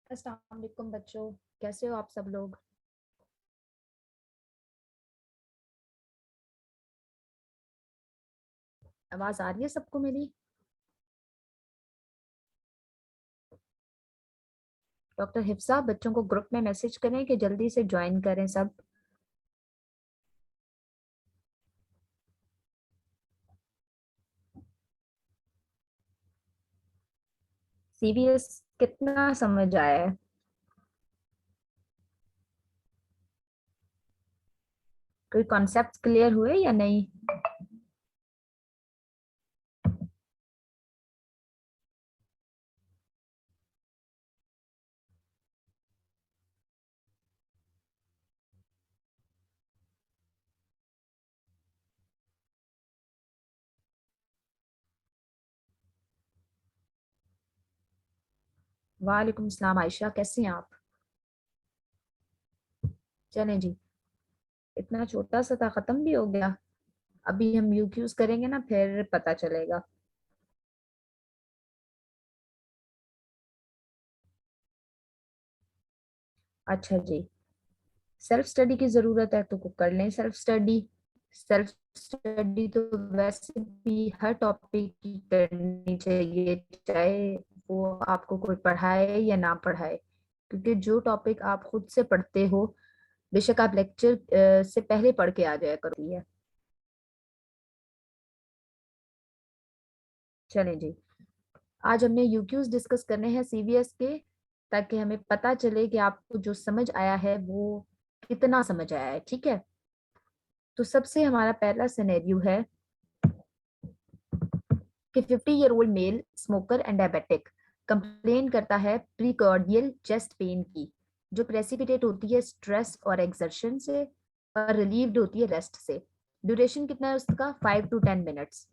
अस्सलाम वालेकुम बच्चों, कैसे हो आप सब लोग। आवाज आ रही है सबको मेरी। डॉक्टर हिफ्सा, बच्चों को ग्रुप में मैसेज करें कि जल्दी से ज्वाइन करें सब। सीवीएस कितना समझ आया है? कोई कॉन्सेप्ट क्लियर हुए या नहीं? वालेकुम सलाम आयशा, कैसी हैं आप? चलें जी। इतना छोटा सा था, खत्म भी हो गया। अभी हम यूक्यूज करेंगे ना, फिर पता चलेगा। अच्छा जी। सेल्फ स्टडी की जरूरत है तो कर लें सेल्फ स्टडी। सेल्फ स्टडी तो वैसे भी हर टॉपिक की करनी चाहिए, चाहे वो आपको कोई पढ़ाए या ना पढ़ाए, क्योंकि जो टॉपिक आप खुद से पढ़ते हो, बेशक आप लेक्चर से पहले पढ़ के आ जाया करो ये। चलें जी। आज हमने यूक्यूज डिस्कस करने हैं सीवीएस के, ताकि हमें पता चले कि आपको जो समझ आया है वो कितना समझ आया है। ठीक है, तो सबसे हमारा पहला सिनेरियो है कि 50 year old mail smoker and diabetic complain करता है प्रीकॉर्डियल चेस्ट पेन की, जो प्रेसिपिटेट होती है स्ट्रेस और एक्सर्शन से और रिलीव्ड होती है रेस्ट से। ड्यूरेशन कितना है उसका? 5 to 10 मिनट्स।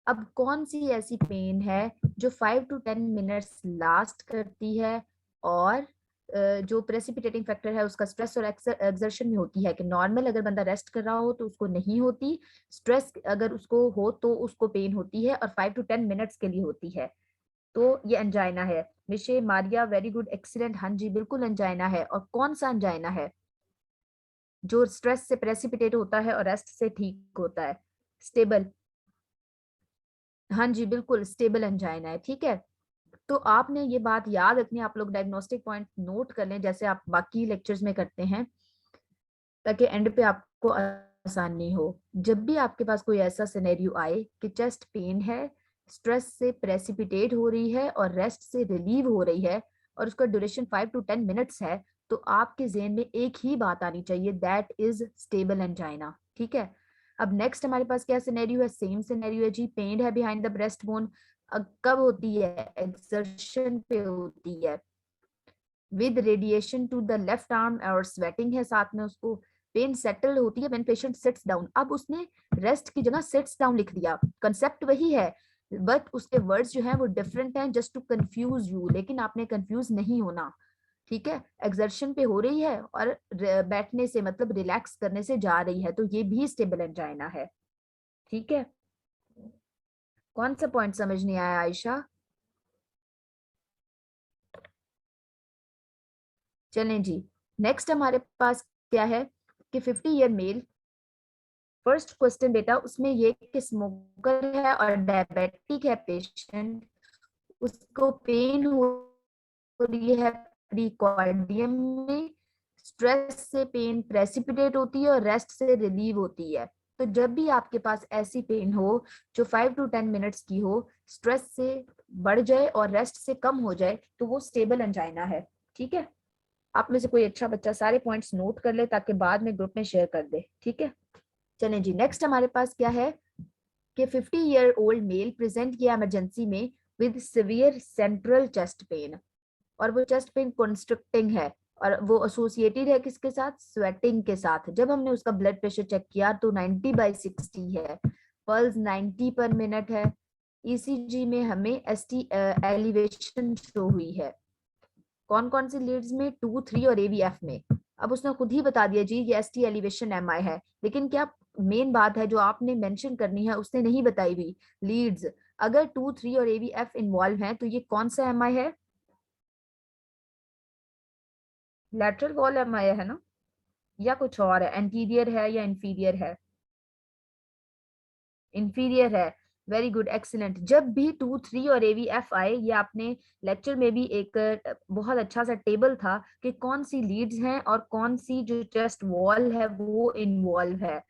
अब कौन सी ऐसी पेन है जो 5 to 10 मिनट्स लास्ट करती है और जो प्रेसिपिटेटिंग फैक्टर है उसका स्ट्रेस और एक्सर्शन में होती है, कि नॉर्मल अगर बंदा रेस्ट कर रहा हो तो उसको नहीं होती, स्ट्रेस अगर उसको हो तो उसको पेन होती है, और 5 to 10 मिनट्स के लिए होती है। तो ये अंजाइना है। मिशे मारिया, वेरी गुड, एक्सीलेंट। हाँ जी, बिल्कुल अंजाइना है। और कौन सा अंजाइना है? जो स्ट्रेस से प्रेसिपिटेट होता है और रेस्ट से ठीक होता है। स्टेबल। हाँ जी, बिल्कुल स्टेबल अंजाइना है। ठीक है, तो आपने ये बात याद रखनी है। आप लोग डायग्नोस्टिक पॉइंट नोट कर लें जैसे आप बाकी लेक्चर्स में करते हैं, ताकि एंड पे आपको आसानी हो। जब भी आपके पास कोई ऐसा सिनेरियो आए कि चेस्ट पेन है, स्ट्रेस से प्रेसिपिटेट हो रही है और रेस्ट से रिलीव हो रही है, और उसका ड्यूरेशन 5 to 10 मिनट्स है, तो आपके जेहन में एक ही बात आनी चाहिए, दैट इज स्टेबल एंजाइना। ठीक है, अब नेक्स्ट हमारे पास क्या सिनेरियो है? सेम सिनेरियो है जी। पेन है बिहाइंड द ब्रेस्ट बोन। कब होती है? एक्सर्शन पे होती है, with radiation to the left arm, और स्वेटिंग है साथ में उसको। पेन सेटल होती है व्हेन पेशेंट सिट्स डाउन। अब उसने रेस्ट की जगह सिट्स डाउन लिख दिया, कंसेप्ट वही है, बट उसके वर्ड्स जो हैं वो डिफरेंट हैं, जस्ट टू कंफ्यूज यू, लेकिन आपने कंफ्यूज नहीं होना। ठीक है, एक्सर्शन पे हो रही है और बैठने से मतलब रिलैक्स करने से जा रही है, तो ये भी स्टेबल एंजाइना है। ठीक है, कौन सा पॉइंट समझ नहीं आया आयशा? चलें जी। नेक्स्ट हमारे पास क्या है कि 50 ईयर मेल। फर्स्ट क्वेश्चन बेटा उसमें ये कि स्मोकर है और डायबिटिक है पेशेंट, उसको पेन हो रही है प्रीकॉर्डियम में, स्ट्रेस से पेन प्रेसिपिटेट होती है और रेस्ट से रिलीव होती है। तो जब भी आपके पास ऐसी पेन हो जो 5 to 10 मिनट्स की हो, स्ट्रेस से बढ़ जाए और रेस्ट से कम हो जाए, तो वो स्टेबल एंजाइना है। ठीक है, आप में से कोई अच्छा बच्चा सारे पॉइंट्स नोट कर ले ताकि बाद में ग्रुप में शेयर कर दे। ठीक है, चलें जी। नेक्स्ट हमारे पास क्या है कि 50 ईयर ओल्ड मेल प्रेजेंट किया इमरजेंसी में with severe central chest pain, और वो चेस्ट पेन कॉन्स्ट्रिक्टिंग है, और वो एसोसिएटेड है किसके साथ? स्वेटिंग के साथ। जब हमने उसका ब्लड प्रेशर चेक किया तो 90/60 है, पल्स 90 पर मिनट है। ईसीजी में हमें एसटी एलिवेशन शो हुई है। कौन कौन सी लीड्स में? 2, 3 और एवीएफ में। अब उसने खुद ही बता दिया जी ये एसटी एलिवेशन एमआई है, लेकिन क्या मेन बात है जो आपने मेंशन करनी है उसने नहीं बताई हुई, लीड्स। अगर 2, 3 और एवीएफ इन्वॉल्व हैं तो ये कौन सा एमआई है? लैटरल वॉल एम आई है ना, या कुछ और है, एंटीरियर है या इंफीरियर है? इंफीरियर है। Very good, excellent. जब भी 2, 3 और AVF आए, ये आपने लेक्चर में भी एक बहुत अच्छा सा टेबल था कि कौन सी लीड्स हैं और कौन सी जो चेस्ट वॉल है वो इन्वॉल्व है।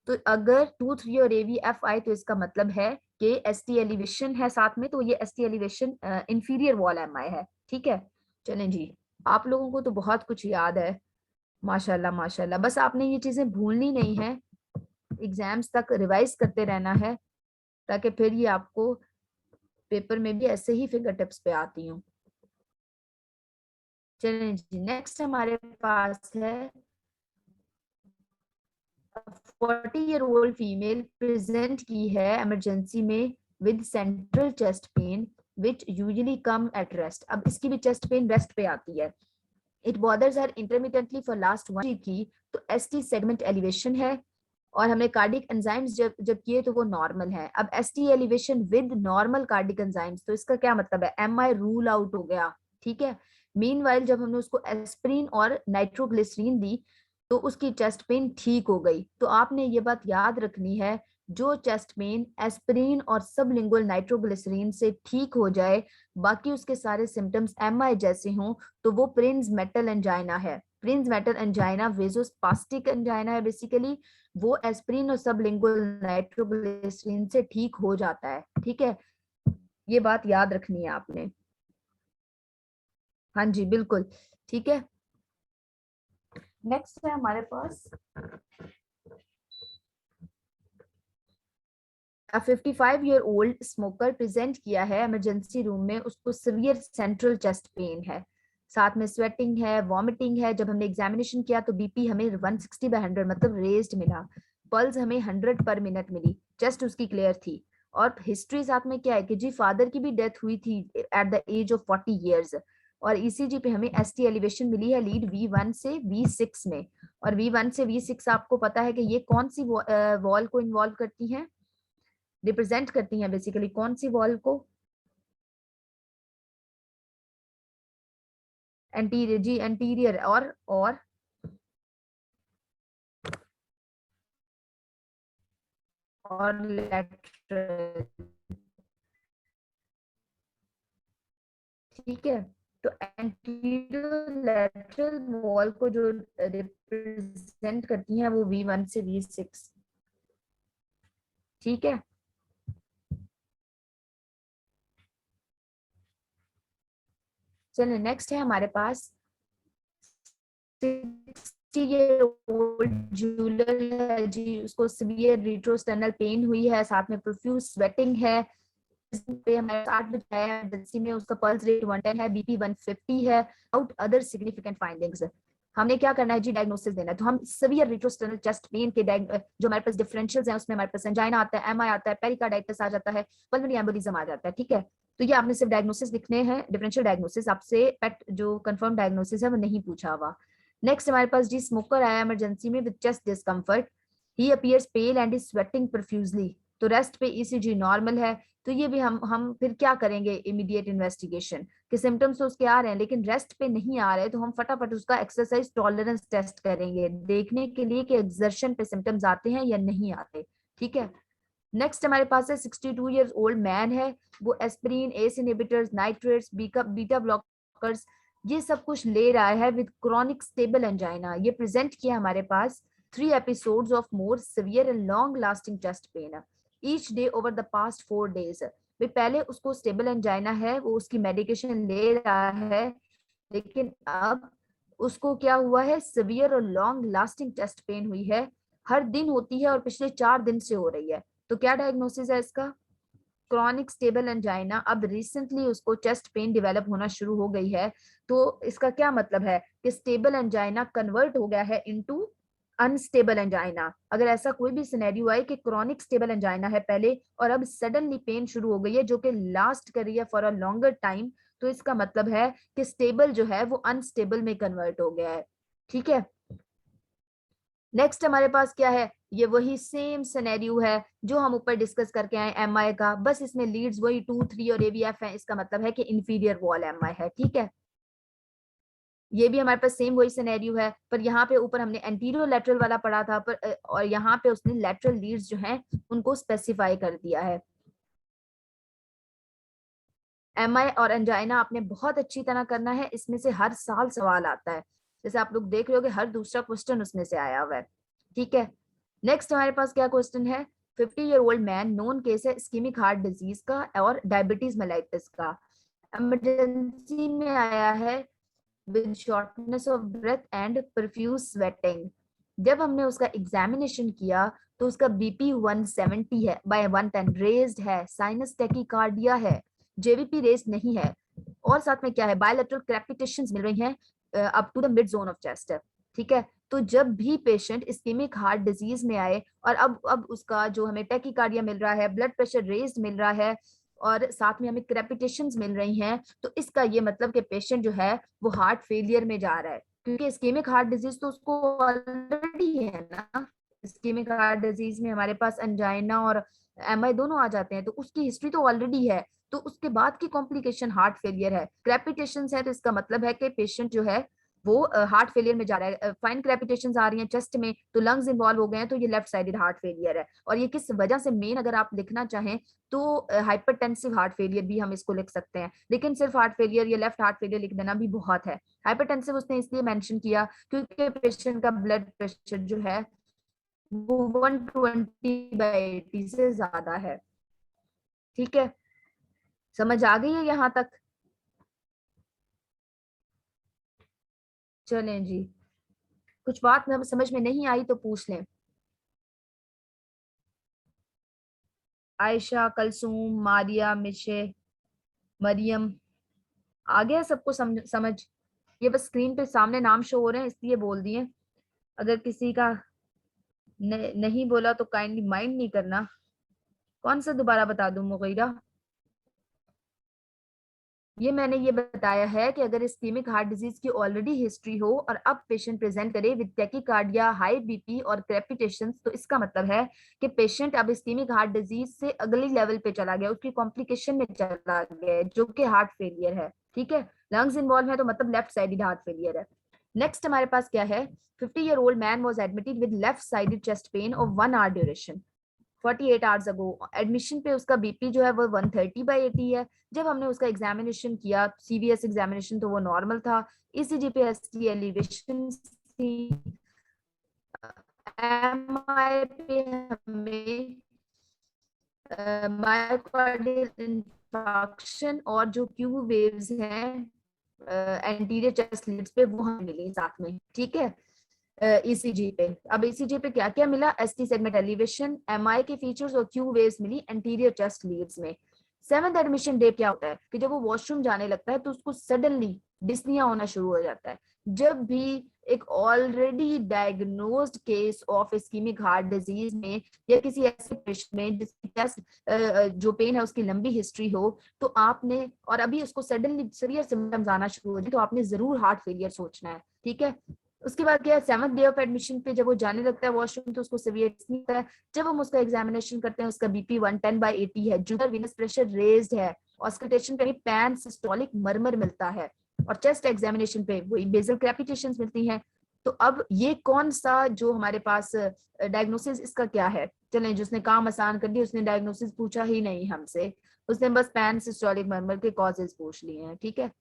तो अगर 2, 3 और AVF आए तो इसका मतलब है कि ST एलिवेशन है साथ में, तो ये ST elevation inferior wall MI है। ठीक है, चलें जी। आप लोगों को तो बहुत कुछ याद है, माशाल्लाह माशाल्लाह। बस आपने ये चीजें भूलनी नहीं है, एग्जाम्स तक रिवाइज करते रहना है, ताकि फिर ये आपको पेपर में भी ऐसे ही फिंगर टिप्स पे आती हूँ। चलें जी, नेक्स्ट हमारे पास है 40-year-old फीमेल प्रेजेंट की है इमरजेंसी में with central chest pain which usually come at rest. अब इसकी भी चेस्ट पेन रेस्ट पे आती है। It bothers her intermittently for last 1 की, तो ST सेगमेंट एलिवेशन है, और हमने कार्डिक एंजाइम्स जब जब किए तो वो नॉर्मल है। अब ST elevation with normal cardiac enzymes, तो इसका क्या मतलब है? MI रूल आउट हो गया। ठीक है, मीनवाइल जब हमने उसको एस्प्रिन और नाइट्रोग्लिसरीन दी तो उसकी चेस्ट पेन ठीक हो गई। तो आपने ये बात याद रखनी है, जो चेस्ट पेन एस्प्रिन और सबलिंगुअल नाइट्रोग्लिसरीन से ठीक हो जाए, बाकी उसके सारे सिम्टम्स MI जैसे हों, तो वो प्रिंस मेटल एंजाइना है। प्रिंस मेटल एंजाइना वेजोस्पास्टिक एंजाइना है बेसिकली। वो एस्प्रिन और सबलिंगुअल नाइट्रोग्लिसरीन से ठीक हो जाता है। ठीक है, ये बात याद रखनी है आपने। हाँ जी बिल्कुल, ठीक है। नेक्स्ट है हमारे पास 55-year-old स्मोकर प्रेजेंट किया है इमरजेंसी रूम में, उसको सिवियर सेंट्रल चेस्ट पेन है, साथ में स्वेटिंग है, वॉमिटिंग है। जब हमने एग्जामिनेशन किया तो BP हमें 160/100 मतलब रेज्ड मिला, पल्स हमें 100 पर मिनट मिली, चेस्ट उसकी क्लियर थी। और हिस्ट्री साथ में क्या है कि जी फादर की भी डेथ हुई थी at the age of 40 years, और ECG पे हमें ST एलिवेशन मिली है लीड V1 से V6 में। और V1 से V6 आपको पता है कि ये कौन सी वॉल को इन्वॉल्व करती हैं, रिप्रेजेंट करती हैं बेसिकली, कौन सी वॉल को? एंटीरियर जी, एंटीरियर और लेटरल। ठीक है, तो एंटीरियर लेटरल वॉल को जो रिप्रेजेंट करती हैं वो V1 से V6। ठीक है, चलिए नेक्स्ट है हमारे पास 60-year-old जूलर है जी, उसको सिवियर रिट्रोस्टर्नल पेन हुई है, साथ में प्रोफ्यूज स्वेटिंग है। पे हमारे 8 बजे आया एमरजेंसी में, उसका पल्स रेट 110 है, BP 150 है, आउट अदर सिग्निफिकेंट फाइंडिंग्स। हमने क्या करना है जी, डायग्नोसिस देना है। तो हम सिवियर रिट्रोस्टर्नल चेस्ट पेन के जो हमारे पास डिफरेंशियल्स हैं उसमें हमारे पास एंजाइना आता है, MI आता है, पेरिकार्डाइटिस आ जाता है, पल्मोनरी एम्बोलिज्म आ जाता है। ठीक है, तो ये आपने सिर्फ डायग्नोसिस लिखने हैं, डिफरेंशियल डायग्नोसिस, आपसे पेट जो कंफर्म डायग्नोसिस है वो नहीं पूछा हुआ। नेक्स्ट हमारे पास जी स्मोकर आया इमरजेंसी में with chest discomfort, he appears pale and is sweating profusely, तो रेस्ट पे ECG नॉर्मल है। तो ये भी हम फिर क्या करेंगे, इमीडिएट इन्वेस्टिगेशन के सिम्टम्स तो उसके आ रहे हैं लेकिन रेस्ट पे नहीं आ रहे, तो हम फटाफट उसका एक्सरसाइज टॉलरेंस टेस्ट करेंगे देखने के लिए कि एक्सर्शन पे सिम्टम्स आते हैं या नहीं आते। ठीक है, नेक्स्ट हमारे पास है 62-year-old मैन है, वो aspirin, S inhibitors, nitrates, beta blockers, ये सब कुछ ले रहा है विद क्रॉनिक स्टेबल एंजाइना। ये प्रेजेंट किया हमारे पास 3 episodes of more severe and long lasting chest pain each day over the past 4 days। वे पहले उसको स्टेबल एंजाइना है, वो उसकी मेडिकेशन ले रहा है, लेकिन अब उसको क्या हुआ है, सिवियर और लॉन्ग लास्टिंग चेस्ट पेन हुई है, हर दिन होती है और पिछले 4 दिन से हो रही है। तो क्या डायग्नोसिस है इसका? Chronic stable angina. अब रिसेंटली उसको चेस्ट पेन डेवलप होना शुरू हो गई है, तो इसका क्या मतलब है कि स्टेबल एंजाइना कन्वर्ट हो गया है इनटू अनस्टेबल एंजाइना। अगर ऐसा कोई भी सिनेरियो आए कि क्रॉनिक स्टेबल एंजाइना है पहले और अब सडनली पेन शुरू हो गई है जो कि लास्ट कर रही है फॉर अ लॉन्गर टाइम, तो इसका मतलब है कि स्टेबल जो है वो अनस्टेबल में कन्वर्ट हो गया है। ठीक है, नेक्स्ट हमारे पास क्या है, ये वही सेम सिनेरियो है जो हम ऊपर डिस्कस करके आए MI का, बस इसमें लीड्स वही 2, 3 और AVF है, इसका मतलब है कि इंफीरियर वॉल MI है। ठीक है, ये भी हमारे पास सेम वही सिनेरियो है, पर यहाँ पे ऊपर हमने एंटीरियो लेटरल वाला पढ़ा था, पर और यहाँ पे उसने लेटरल लीड्स जो हैं उनको स्पेसिफाई कर दिया है। एमआई और एंजाइना आपने बहुत अच्छी तरह करना है, इसमें से हर साल सवाल आता है, जैसे आप लोग देख रहे हो कि हर दूसरा क्वेश्चन उसमें से आया हुआ है। ठीक है, नेक्स्ट हमारे पास क्या क्वेश्चन है, 50-year-old मैन नोन केस है इस्कीमिक हार्ट डिजीज का और डायबिटीज मेलाइटिस का, इमरजेंसी में आया है with shortness of breath and profuse sweating. जब हमने उसका एग्जामिनेशन किया तो उसका बीपी 170 है बाय 110, रेज्ड है, साइनस टेकिकार्डिया है, जेवीपी रेज नहीं है, और साथ में क्या है, बायलैटरल क्रेपिटेशंस मिल रही हैं up to the mid zone of chest. ठीक है, तो जब भी पेशेंट इस्कीमिक हार्ट डिजीज में आए और अब उसका जो हमें टेकिकार्डिया मिल रहा है, ब्लड प्रेशर रेज्ड मिल रहा है और साथ में हमें क्रेपिटेशंस मिल रही हैं, तो इसका ये मतलब कि पेशेंट जो है वो हार्ट फेलियर में जा रहा है, क्योंकि इस्कीमिक हार्ट डिजीज तो उसको ऑलरेडी है ना। इस्कीमिक हार्ट डिजीज में हमारे पास एंजाइना और एमआई दोनों आ जाते हैं, तो उसकी हिस्ट्री तो ऑलरेडी है, तो उसके बाद की कॉम्प्लिकेशन हार्ट फेलियर है, क्रेपिटेशंस है, तो इसका मतलब है कि पेशेंट जो है वो हार्ट फेलियर में जा रहा है। फाइन क्रेपिटेशंस आ रही हैं चेस्ट में, तो लंग्स इन्वॉल्व हो गए हैं, तो ये लेफ्ट साइडेड हार्ट फेलियर है। और ये किस वजह से, मेन अगर आप लिखना चाहें तो हाइपरटेंसिव हार्ट फेलियर भी हम इसको लिख सकते हैं, लेकिन सिर्फ हार्ट फेलियर या लेफ्ट हार्ट फेलियर लिख देना भी बहुत है। हाइपरटेंसिव उसने इसलिए मेंशन किया क्योंकि पेशेंट का ब्लड प्रेशर जो है वो 120/80 से ज्यादा है। ठीक है, समझ आ गई है यहाँ तक? चलें जी, कुछ बात समझ में नहीं आई तो पूछ लें। आयशा, कलसूम, मारिया, मिशे, मरियम, आ गया सबको समझ? ये बस स्क्रीन पे सामने नाम शो हो रहे हैं इसलिए बोल दिए, अगर किसी का नहीं बोला तो काइंडली माइंड नहीं करना। कौन सा दोबारा बता दूं मुगीरा? ये मैंने ये बताया है कि अगर इस्कीमिक हार्ट डिजीज की ऑलरेडी हिस्ट्री हो और अब पेशेंट प्रेजेंट करे विद टैकीकार्डिया, हाई बीपी और क्रेपिटेशंस, तो इसका मतलब है कि पेशेंट अब इस्कीमिक हार्ट डिजीज से अगली लेवल पे चला गया, उसकी कॉम्प्लिकेशन में चला गया है, जो कि हार्ट फेलियर है। ठीक है, लंग्स इन्वॉल्व है तो मतलब लेफ्ट साइडेड हार्ट फेलियर है। नेक्स्ट हमारे पास क्या है, 50-year-old man was admitted with left sided chest pain of 1 hour duration 48 hours ago. Admission पे उसका बीपी जो है वो 130/80 है। जब हमने उसका एग्जामिनेशन किया, सीवीएस एग्जामिनेशन, तो वो नॉर्मल था। ईसीजी पे एसटी एलिवेशन थी, एमआई पे हमें मायोकार्डियल इंफार्क्शन और जो क्यू वेव्स हैं एंटीरियर चेस्ट लीड्स पे वो हमें मिली साथ में। ठीक है, ईसीजी पे, अब ईसीजी पे क्या क्या मिला, एसटी सेगमेंट एलिवेशन, एमआई के फीचर्स और क्यू वेव्स मिली एंटीरियर चेस्ट लीड्स में। सेवंथ एडमिशन डे क्या होता है कि जब वो वॉशरूम जाने लगता है तो उसको सडनली डिस्निया होना शुरू हो जाता है। जब भी एक already diagnosed case of ischaemic heart disease में या किसी ऐसे पेशेंट में जिसकी चेस्ट जो पेन है उसकी लंबी हिस्ट्री हो, तो आपने, और अभी उसको सडनली सीवियर सिम्टम्स आना शुरू हो जाए, तो आपने जरूर हार्ट फेलियर सोचना है। ठीक है, उसके बाद क्या है, 7th डे ऑफ एडमिशन पे जब वो जाने लगता है वॉशरूम तो उसको सीवियर नहीं होता है। जब हम उसका एग्जामिनेशन करते हैं उसका बीपी 110/80 है, जुगुलर वीनस प्रेशर रेज्ड है, ऑस्कल्टेशन पे पैन सिस्टोलिक मरमर मिलता है, और चेस्ट एग्जामिनेशन पे वही बेसल क्रेपिटेशंस मिलती हैं। तो अब ये कौन सा जो हमारे पास डायग्नोसिस इसका क्या है, चलें जिसने काम आसान कर दिया, उसने डायग्नोसिस पूछा ही नहीं हमसे, उसने बस पैन सिस्टोलिक मरमर के कॉजेज पूछ लिए हैं। ठीक है,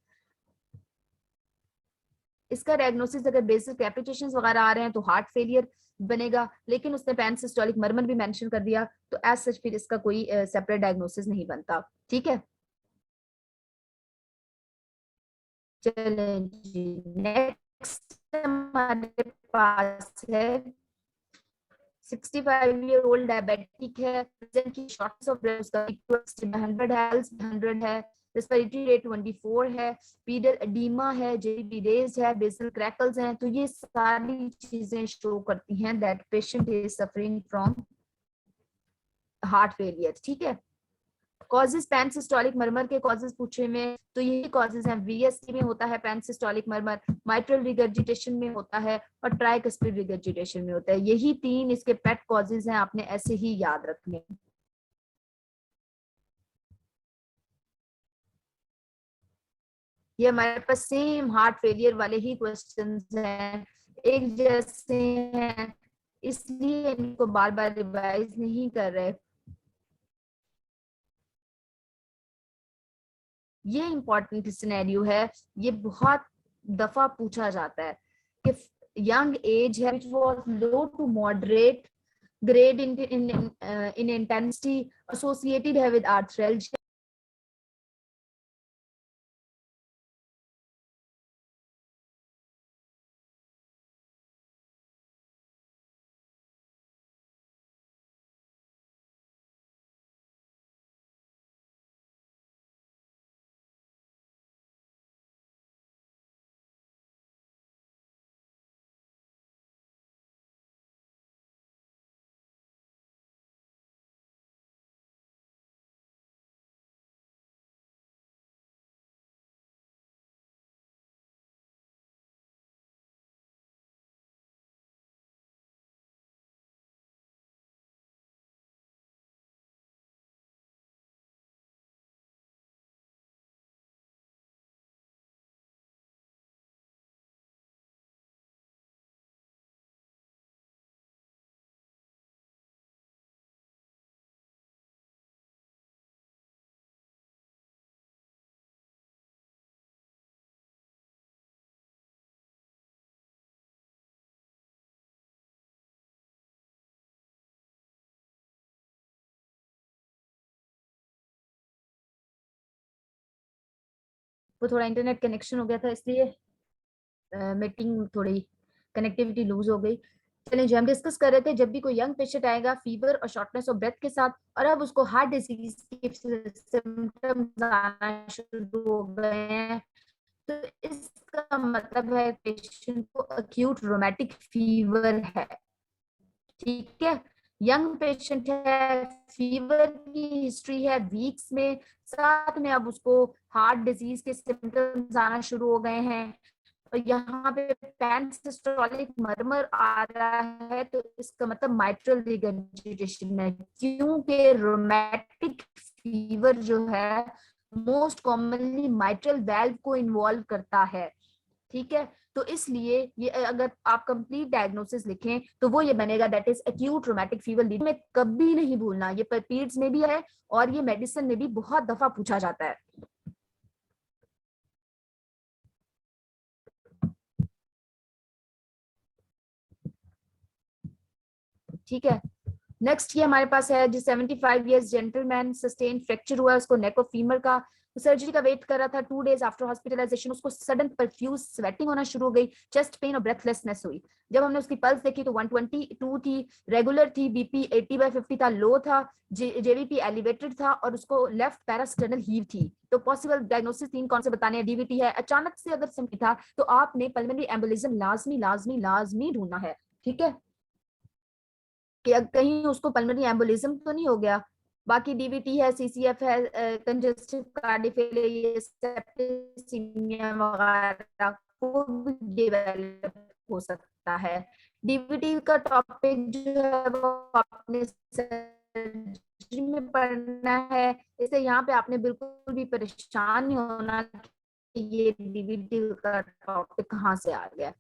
इसका डायग्नोसिस अगर बेसिक कैपिटेशंस वगैरह आ रहे हैं तो हार्ट फेलियर बनेगा, लेकिन उसने पैन सिस्टोलिक मरमर भी मेंशन कर दिया, तो एज सच फिर इसका कोई सेपरेट डायग्नोसिस नहीं बनता। ठीक है, चलें जी, नेक्स्ट हमारे पास है 65-year-old डायबिटिक है, प्रेजेंट की शॉर्टनेस ऑफ ब्रेथ, उसका 100 है, 100 है, रेस्पिरेटरी रेट 24 है, पीडल एडीमा है, जेबी रेज है, बेसल क्रैकल्स हैं, तो ये सारी चीजें शो करती हैं that patient is suffering from heart failure. ठीक है, कॉजेज पैन सिस्टोलिक मरमर के कॉजेज पूछे में तो यही कॉजेज हैं, वीएसटी में होता है पैन सिस्टोलिक मरमर, माइट्रल रिगर्जिटेशन में होता है और ट्राइकस्पिड रिगर्जिटेशन में होता है। यही 3 इसके पेट कॉजेज हैं, आपने ऐसे ही याद रखने। ये हमारे पास सेम हार्ट फेलियर वाले ही क्वेश्चंस हैं, एक जैसे हैं, इसलिए इनको बार बार रिवाइज नहीं कर रहे। ये इंपॉर्टेंट सिनेरियो है, ये बहुत दफा पूछा जाता है कि यंग एज है which was low to moderate grade in intensity associated है with arthralgia। वो थोड़ा इंटरनेट कनेक्शन हो गया था, इसलिए मीटिंग थोड़ी कनेक्टिविटी लूज हो गई। चलिए जी, हम डिस्कस कर रहे थे जब भी कोई यंग पेशेंट आएगा फीवर और शॉर्टनेस ऑफ ब्रेथ के साथ, और अब उसको हार्ट डिजीज के सिम्टम्स आना शुरू हो गए हैं, तो इसका मतलब है पेशेंट को अक्यूट रोमेटिक फीवर है। ठीक है, यंग पेशेंट है, फीवर की हिस्ट्री है वीक्स में, साथ में अब उसको हार्ट डिजीज के सिम्टम्स आना शुरू हो गए हैं, और यहाँ पे पैन सिस्टोलिक मरमर आ रहा है, तो इसका मतलब माइट्रल रिगर्जिटेशन है, क्योंकि रोमैटिक फीवर जो है मोस्ट कॉमनली माइट्रल वेल्व को इन्वॉल्व करता है। ठीक है, तो इसलिए ये अगर आप कंप्लीट डायग्नोसिस लिखें तो वो ये बनेगा that is acute rheumatic fever lead में, कभी नहीं भूलना, ये पीड्स में भी है और ये मेडिसिन में भी बहुत दफा पूछा जाता है। ठीक है, नेक्स्ट ये हमारे पास है, जो 75 ईयर्स जेंटलमैन, सस्टेन फ्रैक्चर हुआ है उसको नेक ऑफ फीमर का, सर्जरी का वेट कर रहा था, 2 डेज आफ्टर हॉस्पिटलाइजेशन उसको सडन परफ्यूज स्वेटिंग होना शुरू हो गई, चेस्ट पेन और ब्रेथलेसनेस हुई। जब हमने उसकी पल्स देखी तो 122 थी, रेगुलर थी, बीपी 80/50 था, लो था, जेवीपी एलिवेटेड था, और उसको लेफ्ट पैरास्टर्नल हीव थी। तो पॉसिबल डायग्नोसिस तीन कौन से बताने हैं, डीवीटी है, अचानक से अगर सिम्पटम था तो आपने पल्मोनरी एम्बोलिज्म लाजमी लाजमी लाजमी ढूंढना है। ठीक है, कि कहीं उसको पल्मोनरी एम्बोलिज्म तो नहीं हो गया। बाकी डीवीटी है, सीसीएफ है, कंजेस्टिव कार्डियक फेलियर, सेप्टिसिमिया वगैरह को भी डेवलप हो सकता है। डीवीटी का टॉपिक जो है वो आपने सर्जरी में पढ़ना है, इसलिए यहाँ पे आपने बिल्कुल भी परेशान नहीं होना कि ये डीवीटी का टॉपिक कहाँ से आ गया।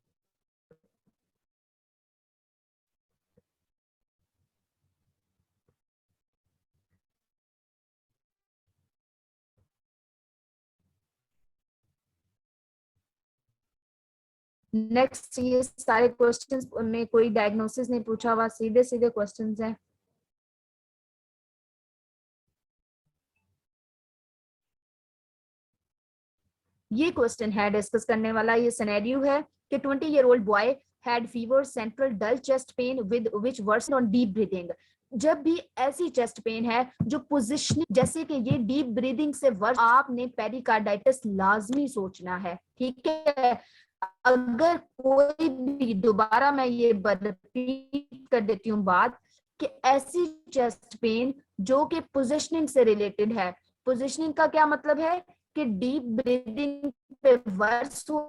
नेक्स्ट, ये सारे क्वेश्चंस में कोई डायग्नोसिस नहीं पूछा हुआ, सीधे सीधे क्वेश्चंस हैं। ये क्वेश्चन है डिस्कस करने वाला, ये सिनेरियो है कि 20-year-old boy had fever, central dull chest pain with which worsen on deep breathing. जब भी ऐसी चेस्ट पेन है जो पोजिशनिंग, जैसे कि ये डीप ब्रीदिंग से वर्ष, आपने पेरिकार्डाइटिस लाजमी सोचना है। ठीक है, अगर कोई भी, दोबारा मैं ये रिपीट कर देती हूँ बात, कि ऐसी चेस्ट पेन जो कि पोजिशनिंग से रिलेटेड है, पोजिशनिंग का क्या मतलब है कि डीप ब्रीदिंग पे वर्स हो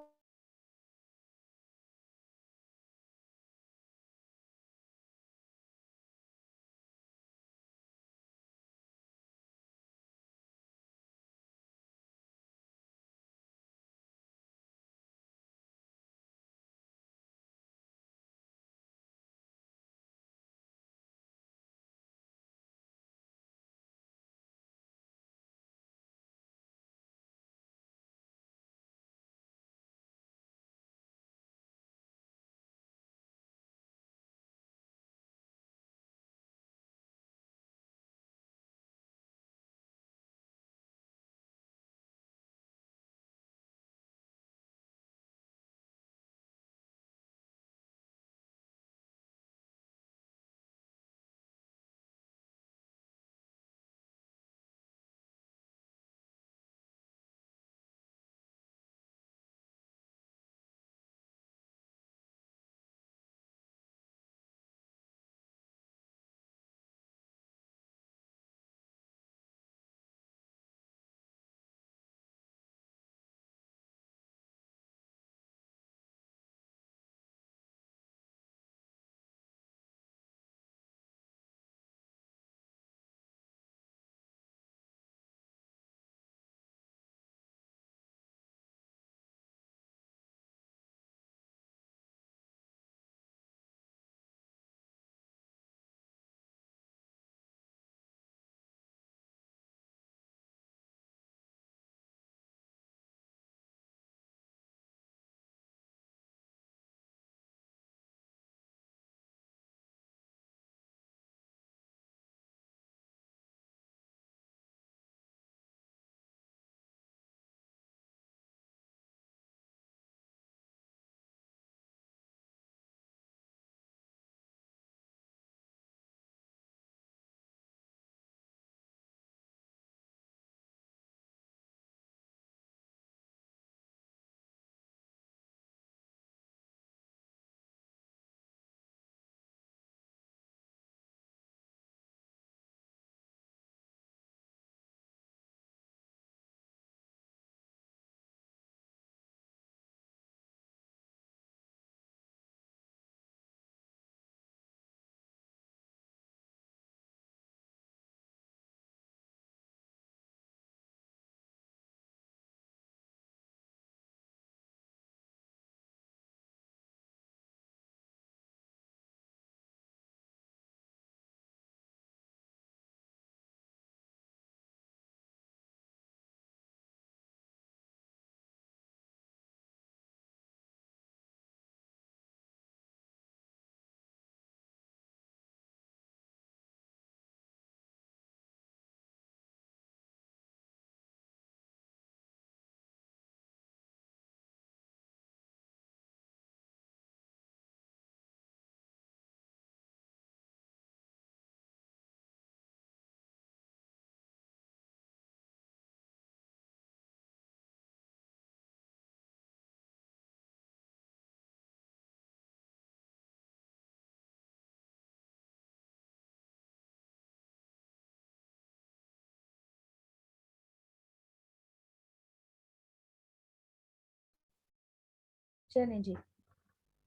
चलें जी,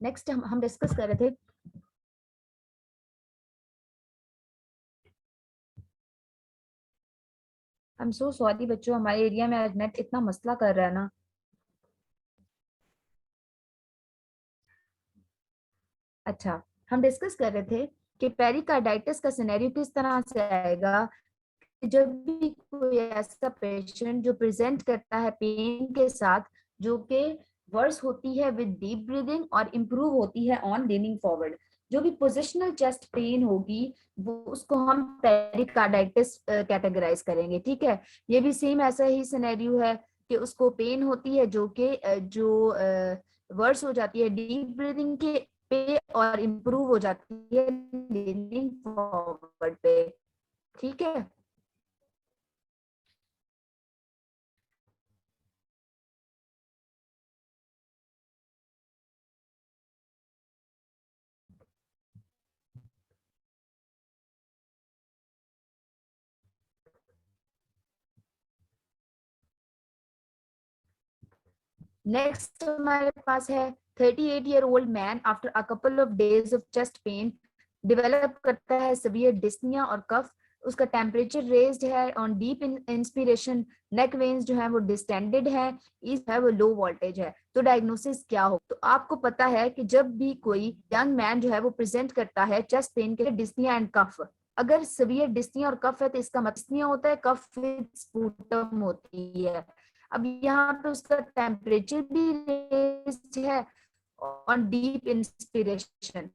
नेक्स्ट हम डिस्कस कर रहे थे आई एम सो सॉरी बच्चों, हमारे एरिया में आज नेट इतना मसला कर रहा है ना। अच्छा, हम डिस्कस कर रहे थे कि पेरिकार्डाइटिस का सिनेरियो किस तरह से आएगा कि जब भी कोई ऐसा पेशेंट जो प्रेजेंट करता है पेन के साथ, जो कि वर्स होती है विद डीप ब्रीदिंग और इम्प्रूव होती है ऑन लीनिंग फॉरवर्ड, जो भी पोजिशनल चेस्ट पेन होगी वो उसको हम पेरिकार्डाइटिस कैटेगराइज करेंगे। ठीक है, ये भी सेम ऐसा ही सिनेरियो है कि उसको पेन होती है जो कि जो वर्स हो जाती है डीप ब्रीदिंग के पे और इम्प्रूव हो जाती है लीनिंग फॉरवर्ड पे। ठीक है, नेक्स्ट हमारे पास है 38-year-old man after a couple of days of chest pain develop करता है सीवियर डिस्निया और कफ। उसका टेम्परेचर रेज्ड है on deep inspiration, neck veins जो है वो डिस्टेंडेड है, इस है वो लो वोल्टेज है। तो डायग्नोसिस क्या हो? तो आपको पता है कि जब भी कोई यंग मैन जो है वो प्रेजेंट करता है चेस्ट पेन के लिए डिस्निया एंड कफ, अगर सीवियर डिस्निया और कफ है तो इसका मतलब डिस्निया होता है, कफ विद स्पूटम होती है। अब यहाँ पे उसका टेम्परेचर भी रेज्ड है ऑन डीप इंस्पिरेशन,